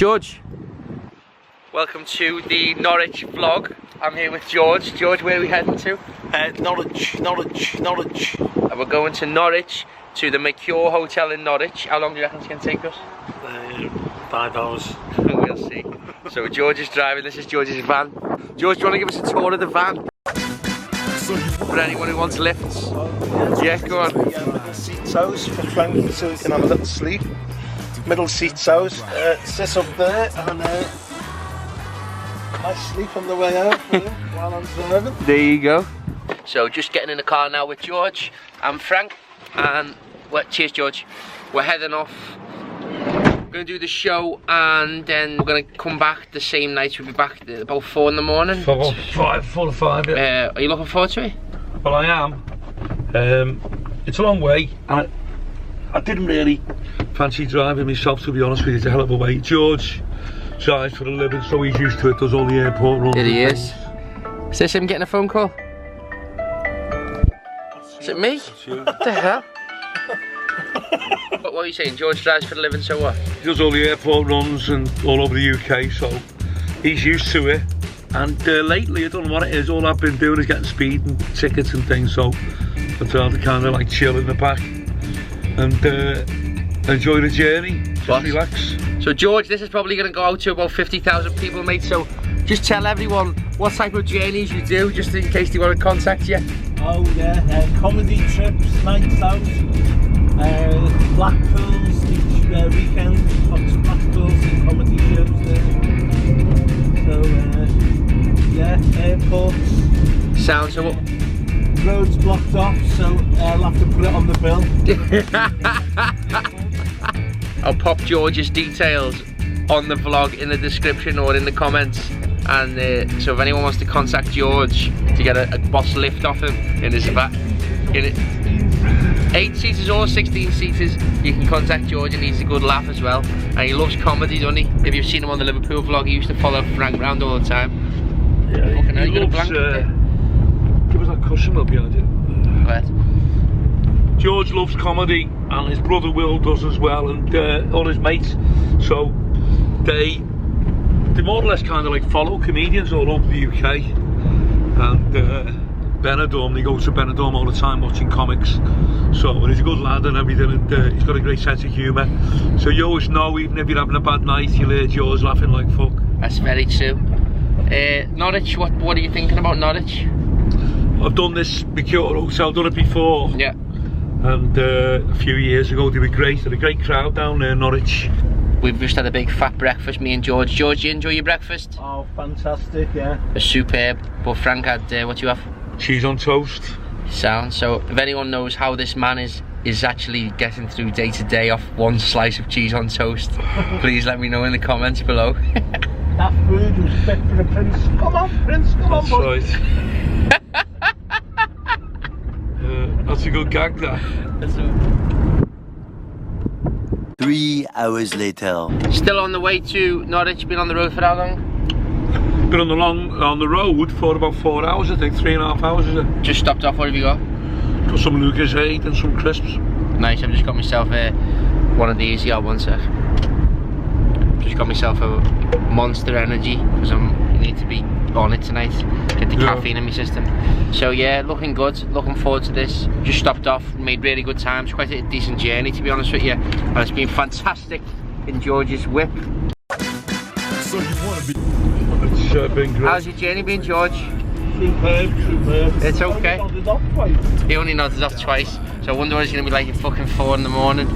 George, welcome to the Norwich vlog. I'm here with George. George, where are we heading to? Norwich. And we're going to Norwich, to the Mercure Hotel in Norwich. How long do you reckon it's going to take us? 5 hours. We'll see. So George is driving, this is George's van. George, do you want to give us a tour of the van? For anyone who wants lifts? Yeah, go on. Middle seat toes for Frankie so he can have a little sleep. Middle seat toes, sit up there and I sleep on the way out while I'm driving. There you go. So just getting in the car now with George and Frank, and cheers George. We're heading off. We're going to do the show and then we're going to come back the same night. We'll be back about 4 in the morning. 4 to 5, yeah. Are you looking forward to it? Well, I am. It's a long way. I didn't really fancy driving myself, to be honest with you. It's a hell of a way. George drives for a living, so he's used to it, does all the airport runs. There he is. Is this him getting a phone call? Is it me? What the hell? What are you saying? George drives for a living, so what? He does all the airport runs and all over the UK, so he's used to it. And lately, I don't know what it is, all I've been doing is getting speeding tickets and things, so I try to kind of like chill in the back and enjoy the journey, just relax. So George, this is probably going to go out to about 50,000 people, mate, so just tell everyone what type of journeys you do, just in case they want to contact you. Oh yeah, comedy trips, nights out, Blackpools each weekend, lots of Blackpools and comedy shows there. So yeah, airports. Sounds so. Roads blocked off, so I'll have to put it on the bill. I'll pop George's details on the vlog in the description or in the comments, and so if anyone wants to contact George to get a boss lift off him in his back, in it 8-seaters or 16-seaters, you can contact George, and he's a good laugh as well, and he loves comedy, doesn't he? If you've seen him on the Liverpool vlog, he used to follow Frank round all the time. Yeah, he loves, give us that cushion up behind you. Right. George loves comedy, and his brother Will does as well, and all his mates. So they more or less kind of like follow comedians all over the UK. And Benidorm, they go to Benidorm all the time watching comics. So he's a good lad and everything, and he's got a great sense of humour. So you always know, even if you're having a bad night, you'll hear George laughing like fuck. That's very true. Norwich, what are you thinking about Norwich? I've done this Mercure Hotel, I've done it before. Yeah. And a few years ago they were great. Had a great crowd down there in Norwich. We've just had a big fat breakfast, me and George. George, you enjoy your breakfast? Oh, fantastic, yeah. It's superb. But Frank had, what do you have? Cheese on toast. Sound. So if anyone knows how this man is actually getting through day to day off one slice of cheese on toast, please let me know in the comments below. That food was fit for a prince. Come on, prince, come on, boy. That's right. That's a good gag, that. 3 hours later. Still on the way to Norwich. Been on the road for how long? Been on the road for about 4 hours, I think. 3.5 hours, is it? Just stopped off. What have you got? Got some Lucas Aid and some crisps. Nice. I've just got myself one of these. Yeah, one sec. Just got myself a Monster Energy because I need to be on it tonight. Get the caffeine in my system. So yeah, looking good. Looking forward to this. Just stopped off. Made really good times. Quite a decent journey, to be honest with you. And it's been fantastic in George's whip. So you want to be? It's been great. How's your journey been, George? Superb. It's okay. He only nodded off twice, so I wonder what it's going to be like at fucking 4 in the morning.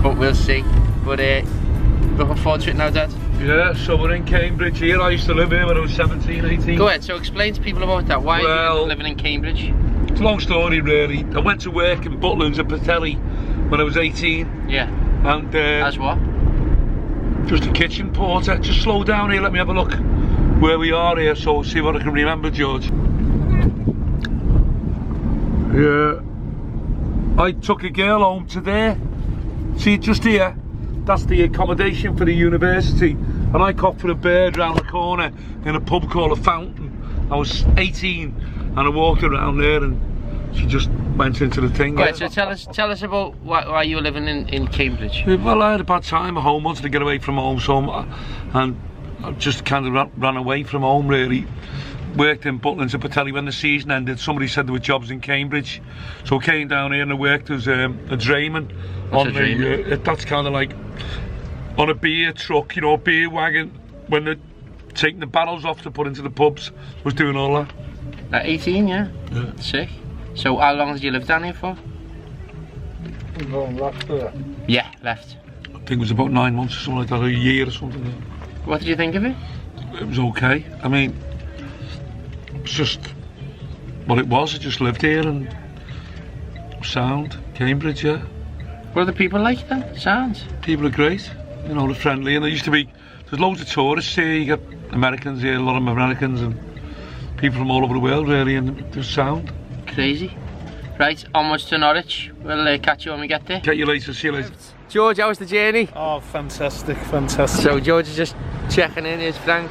But we'll see. But looking forward to it now, Dad. Yeah, so we're in Cambridge here. I used to live here when I was 17, 18. Go ahead, so explain to people about that. Why are you living in Cambridge? It's a long story, really. I went to work in Butlins at Patelli when I was 18. Yeah. And as what? Just a kitchen porter. Just slow down here, let me have a look where we are here, so see what I can remember, George. Yeah. I took a girl home today. See, just here. That's the accommodation for the university, and I caught for a bird round the corner in a pub called The Fountain. I was 18 and I walked around there and she just went into the thing. Right, so tell us about why you were living in Cambridge. Well, I had a bad time at home, wanted to get away from home, and I just kind of ran away from home really. Worked in Butlins and Patelli when the season ended. Somebody said there were jobs in Cambridge, so I came down here and I worked as a drayman. What's a drayman? That's kind of like on a beer truck, you know, a beer wagon, when they're taking the barrels off to put into the pubs. Was doing all that. At 18, yeah? Yeah. Sick. So how long did you live down here for? Yeah, left. I think it was about 9 months or something like that, or a year or something. What did you think of it? It was okay. I mean, it's just what it was. I just lived here and sound. Cambridge, yeah. What are the people like then? Sounds. People are great, you know, they're friendly, and there used to be, there's loads of tourists here. You get Americans here, a lot of Americans, and people from all over the world really, and they're sound. Crazy. Right, onwards to Norwich. We'll catch you when we get there. Get you later, see you later. George, how was the journey? Oh, fantastic, fantastic. So George is just checking in. Here's Frank.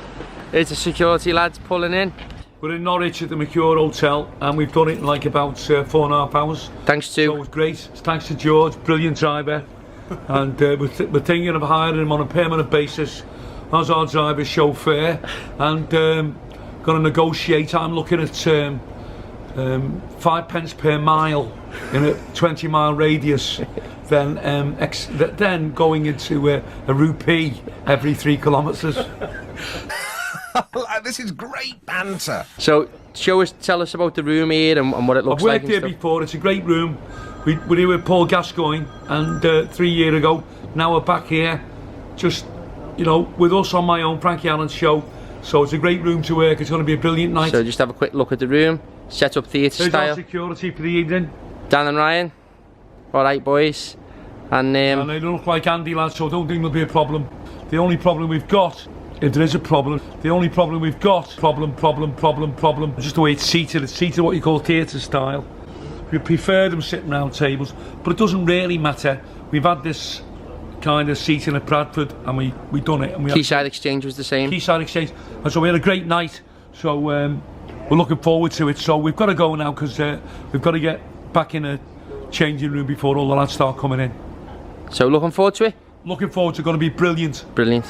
Here's the security lads pulling in. We're in Norwich at the Mercure Hotel, and we've done it in like about 4.5 hours. Thanks to... So it was great. Thanks to George, brilliant driver. And we're thinking of hiring him on a permanent basis as our driver chauffeur, and going to negotiate. I'm looking at 5 pence per mile in a 20-mile radius, then going into a rupee every 3 kilometres. This is great banter. So tell us about the room here and what it looks like. I've worked here before. It's a great room. We were here with Paul Gascoigne, and 3 years ago. Now we're back here, just, you know, with us on my own, Frankie Allen show. So it's a great room to work. It's going to be a brilliant night. So just have a quick look at the room. Set up theatre There's style. our security for the evening. Dan and Ryan. All right, boys. And they don't look like Andy lads, so I don't think there'll be a problem. The only problem we've got, if there is a problem, the only problem we've got, problem, just the way it's seated what you call theatre style. We prefer them sitting round tables, but it doesn't really matter. We've had this kind of seating at Bradford, and we done it. And Quayside Exchange was the same. Quayside Exchange, and so we had a great night. So we're looking forward to it. So we've got to go now because we've got to get back in a changing room before all the lads start coming in. So looking forward to it? Looking forward to it. Going to be brilliant. Brilliant.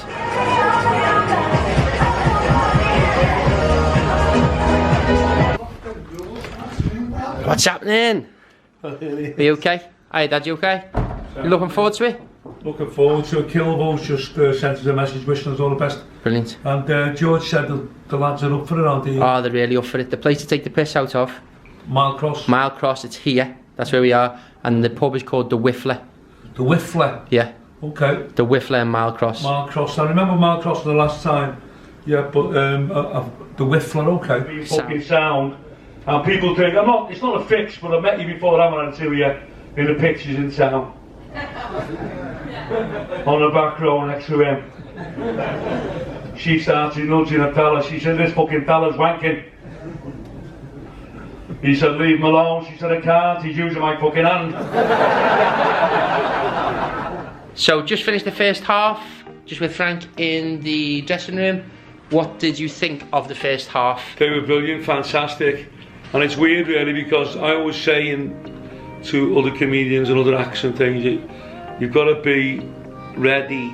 What's happening? Are you okay? Hi Dad, you okay? You looking forward to it? Looking forward to it. Kilbo's just sent us a message wishing us all the best. Brilliant. And George said the lads are up for it, aren't they? Oh, they're really up for it. The place to take the piss out of. Mile Cross. Mile Cross, it's here. That's where we are. And the pub is called The Whiffler. The Whiffler? Yeah. Okay. The Whiffler and Mile Cross. Mile Cross. I remember Mile Cross the last time. Yeah, but the Whiffler, okay. Fucking sound. And people think, it's not a fix, but I met you before, haven't I, until you in the pictures in town. On the back row next to him. She started nudging a fella. She said, this fucking fella's wanking. He said, leave him alone. She said, I can't, he's using my fucking hand. So just finished the first half, just with Frank in the dressing room. What did you think of the first half? They were brilliant, fantastic. And it's weird really, because I always say to other comedians and other acts and things, you've got to be ready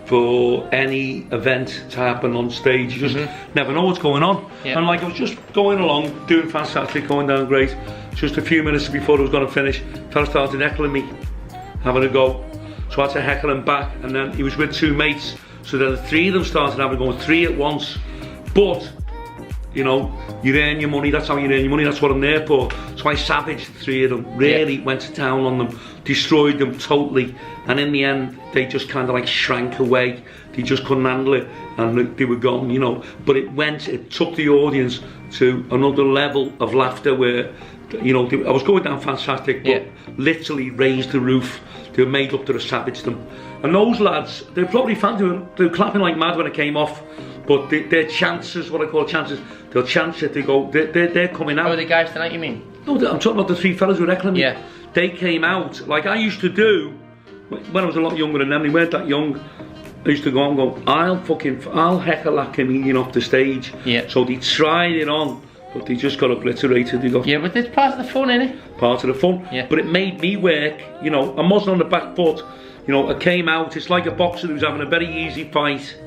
for any event to happen on stage. You just never know what's going on. Yep. And like I was just going along, doing fantastic, going down great. Just a few minutes before I was going to finish, fella started heckling me, having a go. So I had to heckle him back, and then he was with 2 mates. So then the 3 of them started having a go, 3 at once. But you know, you earn your money, that's how you earn your money, that's what I'm there for. So I savaged the 3 of them, really went to town on them, destroyed them totally, and in the end, they just kind of like shrank away. They just couldn't handle it, and they were gone, you know. But it took the audience to another level of laughter where, you know, I was going down fantastic, but literally raised the roof. They were made up to have savaged them. And those lads, they're probably fans, they were clapping like mad when it came off. But their chances, what I call chances, they'll chance it, they're coming out. Oh, the guys tonight, you mean? No, I'm talking about the 3 fellas who were heckling me. Yeah. They came out, like I used to do, when I was a lot younger than them, they weren't that young. I used to go and go, I'll heckle that comedian off the stage. Yeah. So they tried it on but they just got obliterated. They got Yeah, but it's part of the fun, innit? part of the fun. Yeah. But it made me work, you know, I wasn't on the back foot. You know, I came out, it's like a boxer who's having a very easy fight.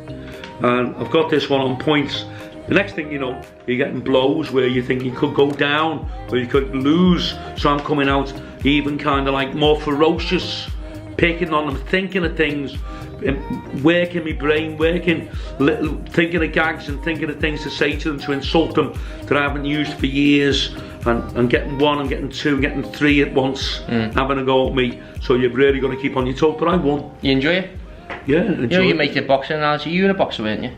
And I've got this one on points. The next thing you know, you're getting blows where you think you could go down, or you could lose. So I'm coming out even kind of like more ferocious, picking on them, thinking of things, working my brain, thinking of gags and thinking of things to say to them, to insult them that I haven't used for years, and getting one and getting two and getting three at once, having a go at me. So you've really got to keep on your toes, but I won. You enjoy it? Yeah, You know, you make the boxing analogy. You were a boxer, weren't you?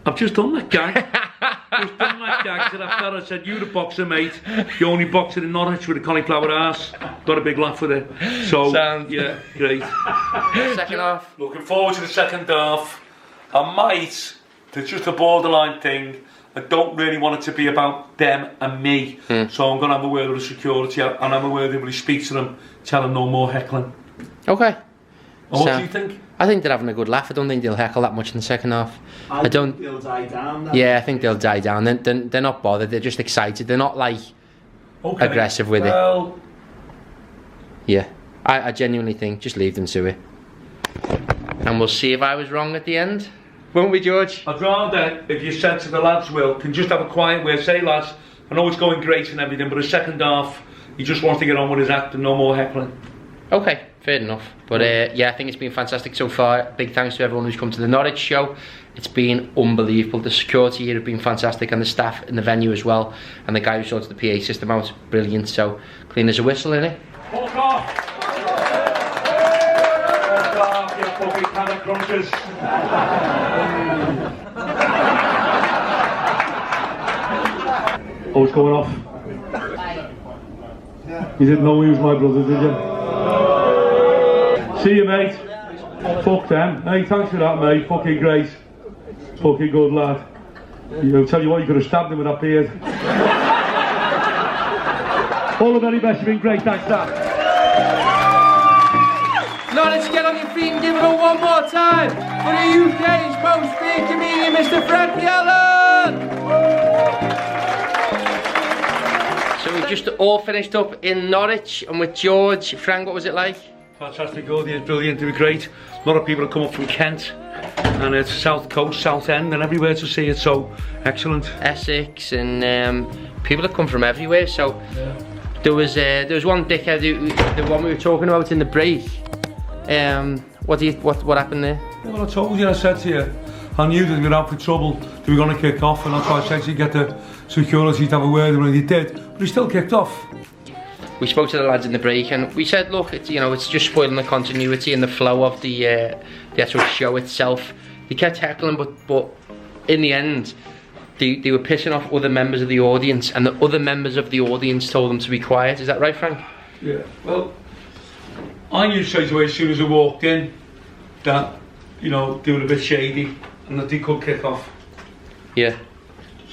I've just done that gag. Just done that gag to that fella. I said, "You the boxer, mate. The only boxer in Norwich with a cauliflower ass." Got a big laugh with it. So, yeah, great. Second half. Looking forward to the second half. I might, it's just a borderline thing. I don't really want it to be about them and me. So I'm going to have a word with the security, and I'm a word when he speaks to them, tell them no more heckling. Okay. And what do you think? I think they're having a good laugh. I don't think they'll heckle that much in the second half. I don't. They'll die down. Then. Yeah, I think they'll die down. They're not bothered. They're just excited. They're not like aggressive with it. Yeah, I genuinely think just leave them to it, and we'll see if I was wrong at the end. Won't we, George? I'd rather if you said to the lads, Will, can just have a quiet way, say lads, I know it's going great and everything, but the second half he just wants to get on with his act and no more heckling. Okay, fair enough. But yeah, I think it's been fantastic so far. Big thanks to everyone who's come to the Norwich show. It's been unbelievable. The security here have been fantastic, and the staff in the venue as well. And the guy who sorted the PA system out, brilliant. So clean as a whistle, innit? Fuck off! Fuck off, you fucking can of crunchers. Oh, it's going off. You didn't know he was my brother, did you? See you, mate. Fuck them. Hey, thanks for that, mate. Fucking great. Fucking good lad. I'll tell you what, you could have stabbed him with that beard. All the very best, you've been great, thanks, Dan. Let's get on your feet and give it a one more time for the UK's most big comedian, Mr. Frankie Allen! So we just all finished up in Norwich and with George. Frank, what was it like? Fantastic audience, brilliant, they were great. A lot of people have come up from Kent and it's South Coast, South End and everywhere to see it, so excellent. Essex and people have come from everywhere, so there was one dickhead, the one we were talking about in the break. What happened there? Well, I told you, I said to you, I knew that we were out for trouble, they were going to kick off, and that's why I said to you get the security to have a word with him, and he did, but he still kicked off. We spoke to the lads in the break and we said, look, it's just spoiling the continuity and the flow of the actual show itself. They kept heckling, but in the end, they were pissing off other members of the audience, and the other members of the audience told them to be quiet. Is that right, Frank? Yeah, well, I knew straight away as soon as I walked in that, they were a bit shady and that they could kick off. Yeah.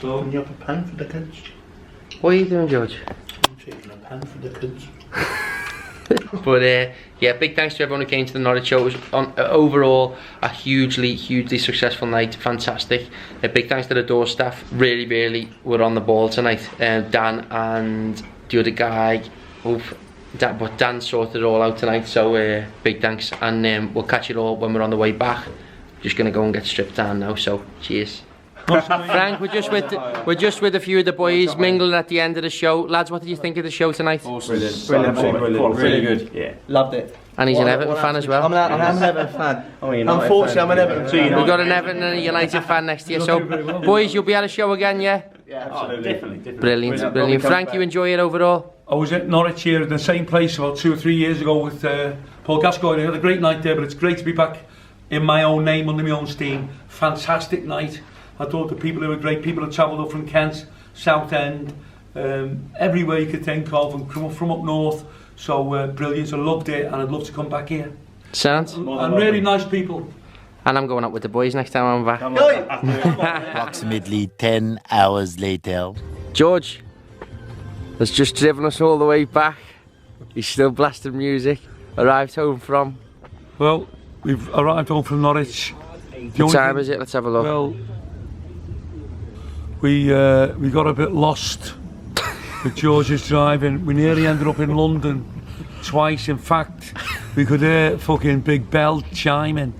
So, can you have a pen for the kids? What are you doing, George? Taking a pen for the kids. But yeah, big thanks to everyone who came to the Norwich show. It was overall a hugely successful night. Fantastic. Big thanks to the door staff. Really were on the ball tonight. Dan and the other guy. But Dan sorted it all out tonight. So big thanks, and we'll catch you all when we're on the way back. Just gonna go and get stripped down now. So cheers. Frank, we're just with a few of the boys mingling at the end of the show. Lads, what did you think of the show tonight? Awesome. Brilliant. Really good. Yeah. Loved it. And he's an Everton fan as well. I'm an Everton fan. Unfortunately, I'm an Everton fan. We've got an Everton and a United fan next to you. So, boys, you'll be at a show again, yeah? Yeah, absolutely. Definitely. Brilliant. Frank, you enjoy it overall? I was at Norwich here in the same place about 2 or 3 years ago with Paul Gascoigne. I had a great night there, but it's great to be back in my own name, under my own steam. Fantastic night. I thought the people who were great. People had travelled up from Kent, South End, everywhere you could think of, and from up north. So brilliant. I loved it, and I'd love to come back here. Sounds. And really nice people. And I'm going up with the boys next time I'm back. Approximately 10 hours later. George has just driven us all the way back. He's still blasting music. Arrived home from? Well, we've arrived home from Norwich. What time is it? Let's have a look. Well, we got a bit lost with George's driving. We nearly ended up in London twice. In fact, we could hear fucking Big Ben chiming.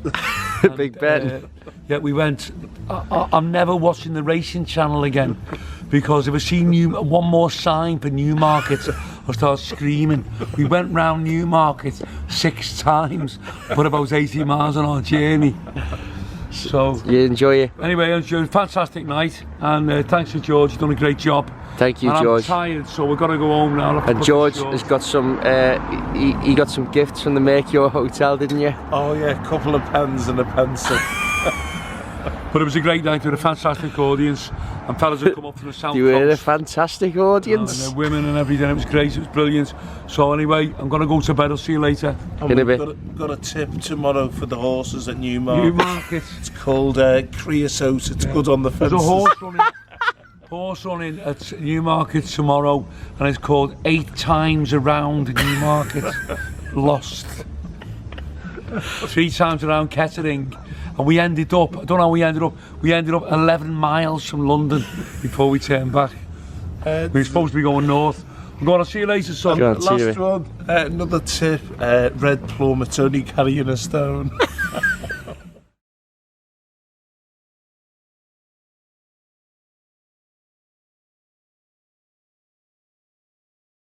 Big Ben. Yeah, we went. I'm never watching the racing channel again, because if I see one more sign for Newmarket, I'll start screaming. We went round Newmarket 6 times, but about 80 miles on our journey. So You enjoy it? anyway, it was a fantastic night, and thanks to George. You've done a great job. Thank you, And George. I'm tired, so we've got to go home now. And George has got some, he got some gifts from the Mercure Hotel, didn't you? Oh yeah, a couple of pens and a pencil. But it was a great night with a fantastic audience, and fellas have come up from the south You were a coast. fantastic And audience. women and everything. It was great. It was brilliant. So anyway, I'm going to go to bed. I'll see you later. And In a we've bit. got a tip tomorrow for the horses at Newmarket. Newmarket. It's called creosote. It's good on the There's a fences. horse running at Newmarket tomorrow, and it's called 8 times around Newmarket. Lost. 3 times around Kettering. And we ended up, I don't know how we ended up 11 miles from London before we turned back. We were supposed to be going north. I'm going to see you later, son. Go on, see you Last one, another tip, red plum, it's only carrying a stone.